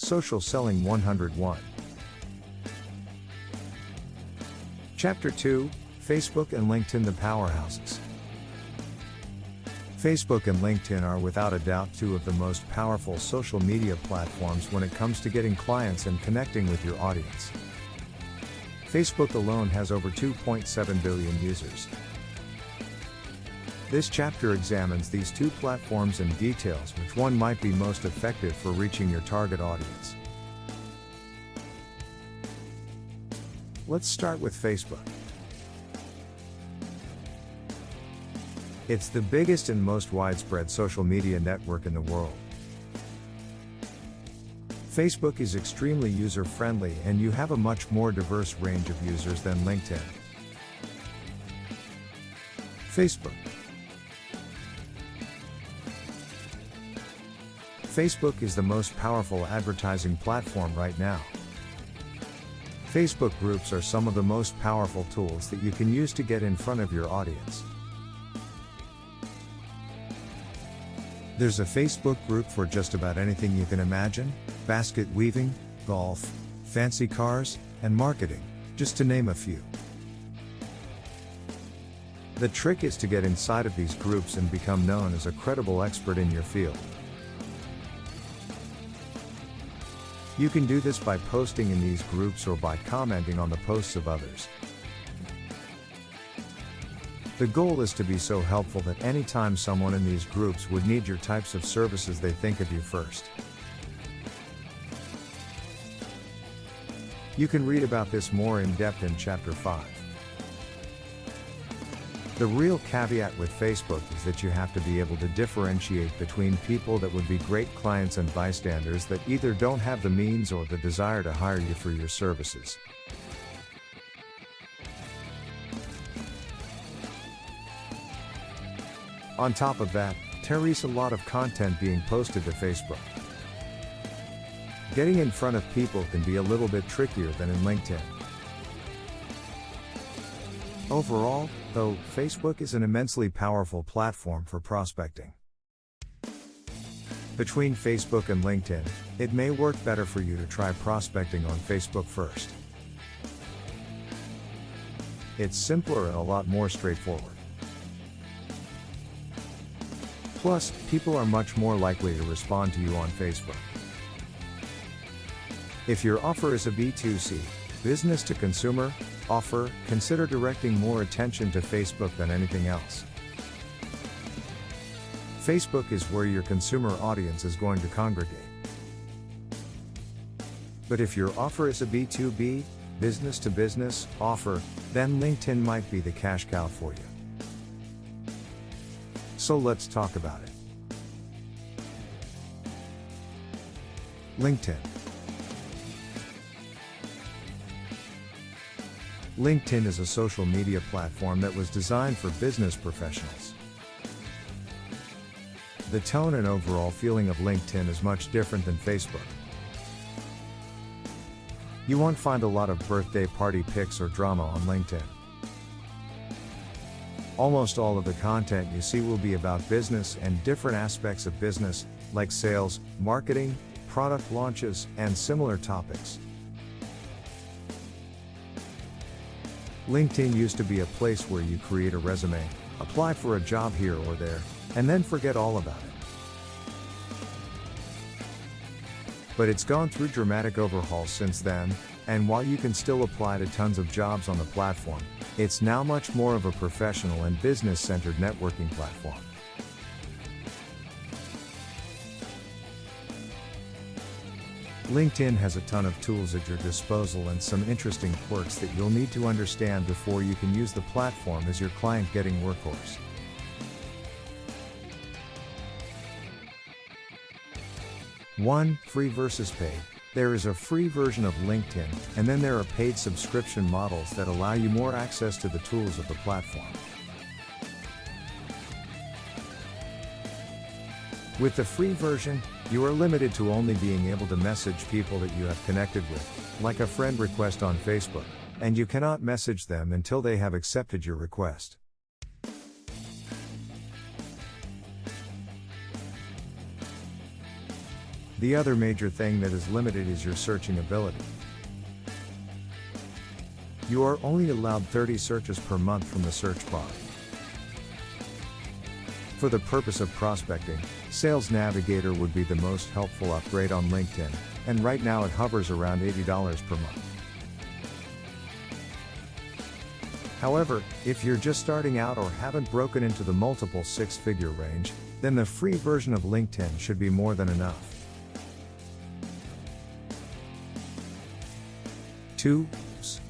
Social Selling 101. Chapter 2, Facebook and LinkedIn, the powerhouses. Facebook and LinkedIn are without a doubt two of the most powerful social media platforms when it comes to getting clients and connecting with your audience. Facebook alone has over 2.7 billion users. This chapter examines these two platforms and details which one might be most effective for reaching your target audience. Let's start with Facebook. It's the biggest and most widespread social media network in the world. Facebook is extremely user-friendly and you have a much more diverse range of users than LinkedIn. Facebook. Facebook is the most powerful advertising platform right now. Facebook groups are some of the most powerful tools that you can use to get in front of your audience. There's a Facebook group for just about anything you can imagine: basket weaving, golf, fancy cars, and marketing, just to name a few. The trick is to get inside of these groups and become known as a credible expert in your field. You can do this by posting in these groups or by commenting on the posts of others. The goal is to be so helpful that anytime someone in these groups would need your types of services, they think of you first. You can read about this more in depth in Chapter 5. The real caveat with Facebook is that you have to be able to differentiate between people that would be great clients and bystanders that either don't have the means or the desire to hire you for your services. On top of that, there is a lot of content being posted to Facebook. Getting in front of people can be a little bit trickier than in LinkedIn. Overall, though, Facebook is an immensely powerful platform for prospecting. Between Facebook and LinkedIn, it may work better for you to try prospecting on Facebook first. It's simpler and a lot more straightforward. Plus, people are much more likely to respond to you on Facebook. If your offer is a B2C, business to consumer, offer, consider directing more attention to Facebook than anything else. Facebook is where your consumer audience is going to congregate. But if your offer is a B2B, business to business, offer, then LinkedIn might be the cash cow for you. So let's talk about it. LinkedIn. LinkedIn is a social media platform that was designed for business professionals. The tone and overall feeling of LinkedIn is much different than Facebook. You won't find a lot of birthday party pics or drama on LinkedIn. Almost all of the content you see will be about business and different aspects of business, like sales, marketing, product launches, and similar topics. LinkedIn used to be a place where you create a resume, apply for a job here or there, and then forget all about it. But it's gone through dramatic overhauls since then, and while you can still apply to tons of jobs on the platform, it's now much more of a professional and business-centered networking platform. LinkedIn has a ton of tools at your disposal and some interesting quirks that you'll need to understand before you can use the platform as your client-getting workhorse. One, free versus paid. There is a free version of LinkedIn, and then there are paid subscription models that allow you more access to the tools of the platform. With the free version, you are limited to only being able to message people that you have connected with, like a friend request on Facebook, and you cannot message them until they have accepted your request. The other major thing that is limited is your searching ability. You are only allowed 30 searches per month from the search bar. For the purpose of prospecting, Sales Navigator would be the most helpful upgrade on LinkedIn, and right now it hovers around $80 per month. However, if you're just starting out or haven't broken into the multiple six-figure range, then the free version of LinkedIn should be more than enough. 2.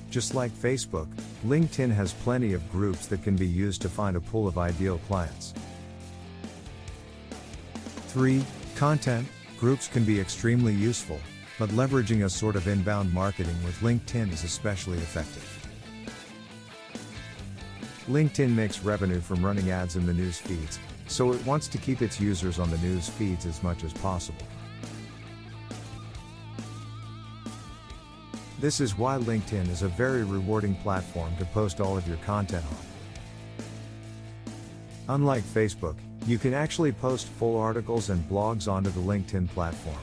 Just like Facebook, LinkedIn has plenty of groups that can be used to find a pool of ideal clients. 3. Content. Groups can be extremely useful, but leveraging a sort of inbound marketing with LinkedIn is especially effective. LinkedIn makes revenue from running ads in the news feeds, so it wants to keep its users on the news feeds as much as possible. This is why LinkedIn is a very rewarding platform to post all of your content on. Unlike Facebook, you can actually post full articles and blogs onto the LinkedIn platform.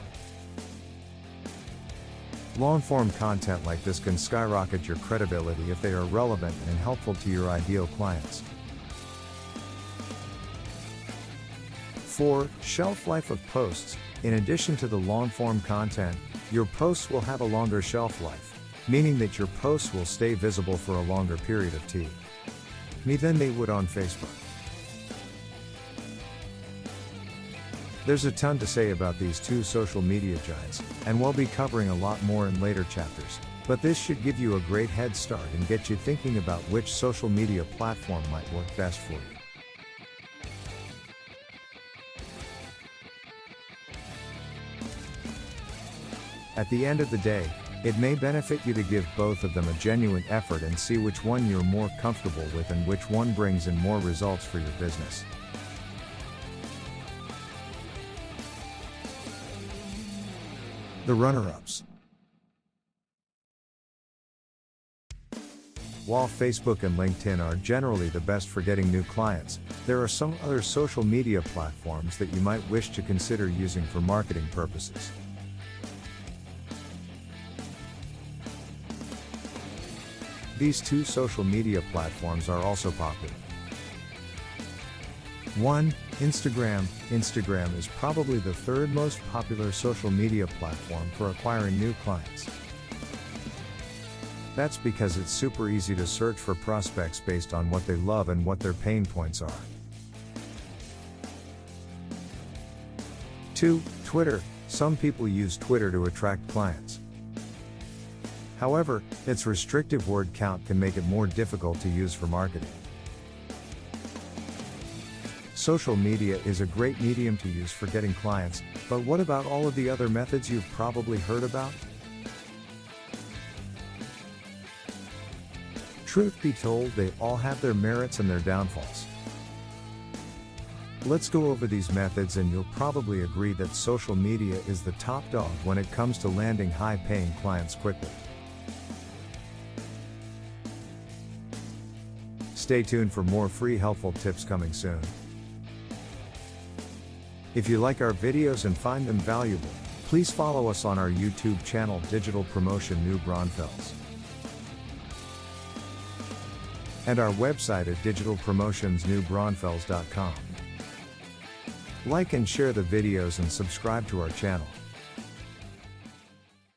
Long-form content like this can skyrocket your credibility if they are relevant and helpful to your ideal clients. 4. Shelf life of posts. In addition to the long-form content, your posts will have a longer shelf life, meaning that your posts will stay visible for a longer period of time than they would on Facebook. There's a ton to say about these two social media giants, and we'll be covering a lot more in later chapters, but this should give you a great head start and get you thinking about which social media platform might work best for you. At the end of the day, it may benefit you to give both of them a genuine effort and see which one you're more comfortable with and which one brings in more results for your business. The runner-ups. While Facebook and LinkedIn are generally the best for getting new clients, there are some other social media platforms that you might wish to consider using for marketing purposes. These two social media platforms are also popular. 1. Instagram. Instagram is probably the third most popular social media platform for acquiring new clients. That's because it's super easy to search for prospects based on what they love and what their pain points are. 2. Twitter. Some people use Twitter to attract clients. However, its restrictive word count can make it more difficult to use for marketing. Social media is a great medium to use for getting clients, but what about all of the other methods you've probably heard about? Truth be told, they all have their merits and their downfalls. Let's go over these methods and you'll probably agree that social media is the top dog when it comes to landing high-paying clients quickly. Stay tuned for more free helpful tips coming soon. If you like our videos and find them valuable, please follow us on our YouTube channel Digital Promotion New Braunfels, and our website at digitalpromotionsnewbraunfels.com. Like and share the videos and subscribe to our channel.